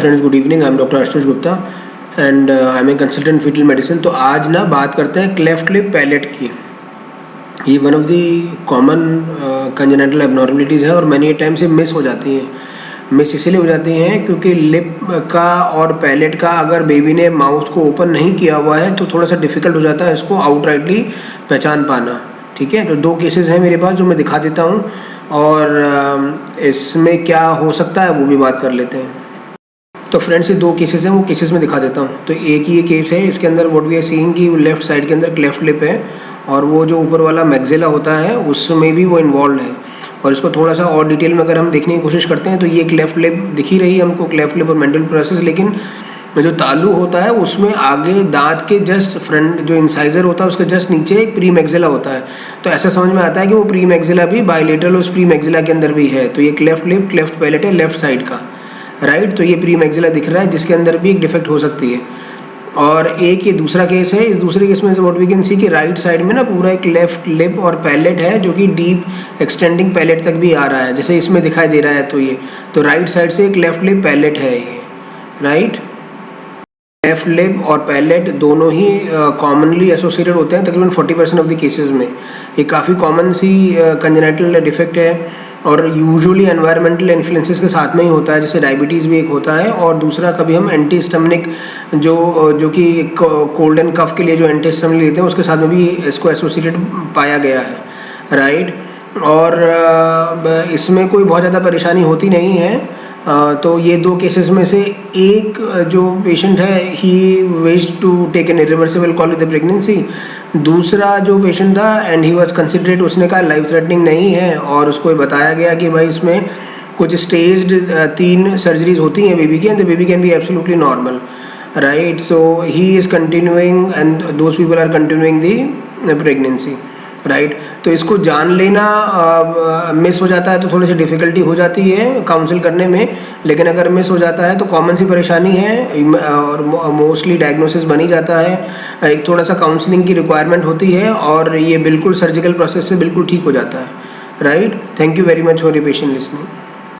Friends, good evening. I am doctor Ashutosh Gupta and I am a consultant fetal medicine. तो आज ना बात करते हैं क्लेफ्ट लिप पैलेट की। ये one of the common congenital abnormalities है और मैनी टाइम से मिस हो जाती हैं। मिस इसलिए हो जाती हैं क्योंकि लिप का और पैलेट का अगर बेबी ने माउथ को ओपन नहीं किया हुआ है तो थोड़ा सा डिफिकल्ट हो जाता है इसको आउटराइटली पहचान पाना। ठीक है, तो 2 केसेस हैं मेरे पास जो मैं दिखा देता हूँ और इसमें क्या हो सकता है वो भी बात कर लेते हैं। तो फ्रेंड्स, ये 2 केसेस हैं, वो केसेस में दिखा देता हूँ। तो एक ये केस है, इसके अंदर व्हाट वी आर सीइंग कि लेफ्ट साइड के अंदर क्लेफ्ट लिप है और वो जो ऊपर वाला मैक्सिला होता है उसमें भी वो इन्वॉल्व है। और इसको थोड़ा सा और डिटेल में अगर हम देखने की कोशिश करते हैं तो ये क्लेफ्ट लिप दिख ही रही है हमको, क्लेफ्ट लिप और मेंटल प्रोसेस। लेकिन जो तालू होता है उसमें आगे दांत के जस्ट फ्रंट जो इंसाइजर होता है उसके जस्ट नीचे एक प्री मैक्सिला होता है। तो ऐसा समझ में आता है कि वो प्री मैक्सिला भी बाइलेटरल उस प्री मैक्सिला के अंदर भी है। तो ये क्लेफ्ट लिप क्लेफ्ट पैलेट है लेफ्ट साइड का, राइट। तो ये प्री मैक्सिला दिख रहा है जिसके अंदर भी एक डिफेक्ट हो सकती है। और एक ये दूसरा केस है, इस दूसरे केस में से व्हाट वी कैन सी कि राइट साइड में ना पूरा एक लेफ्ट लिप और पैलेट है जो कि डीप एक्सटेंडिंग पैलेट तक भी आ रहा है, जैसे इसमें दिखाई दे रहा है। तो ये तो राइट साइड से एक लेफ्ट लिप पैलेट है ये, राइट। लेफ्ट लिप और पैलेट दोनों ही कॉमनली एसोसिएटेड होते हैं तकरीबन 40% ऑफ द केसेस में। ये काफ़ी कॉमन सी कंजेनिटल डिफेक्ट है और यूजुअली एनवायरमेंटल इन्फ्लुएंसेस के साथ में ही होता है, जैसे डायबिटीज़ भी एक होता है और दूसरा कभी हम एंटीहिस्टामिनिक जो कि कोल्ड एंड कफ के लिए जो एंटीहिस्टामिनिक लेते हैं उसके साथ में भी इसको एसोसिएटेड पाया गया है, राइट। और इसमें कोई बहुत ज़्यादा परेशानी होती नहीं है। तो ये 2 केसेस में से एक जो पेशेंट है he wish to take an irreversible call with the pregnancy. दूसरा जो पेशेंट था एंड ही वाज कंसिडरेट, उसने कहा लाइफ थ्रेटनिंग नहीं है और उसको बताया गया कि भाई इसमें कुछ स्टेज्ड 3 सर्जरीज होती हैं बेबी की and the baby can be absolutely normal, right. So he is continuing and those people are continuing the pregnancy, right. तो इसको जान लेना मिस हो जाता है तो थोड़ी सी डिफ़िकल्टी हो जाती है काउंसिल करने में, लेकिन अगर मिस हो जाता है तो कॉमन सी परेशानी है और मोस्टली डायग्नोसिस बन ही जाता है। एक थोड़ा सा काउंसलिंग की रिक्वायरमेंट होती है और ये बिल्कुल सर्जिकल प्रोसेस से बिल्कुल ठीक हो जाता है, right. Thank you very much for your patient listening.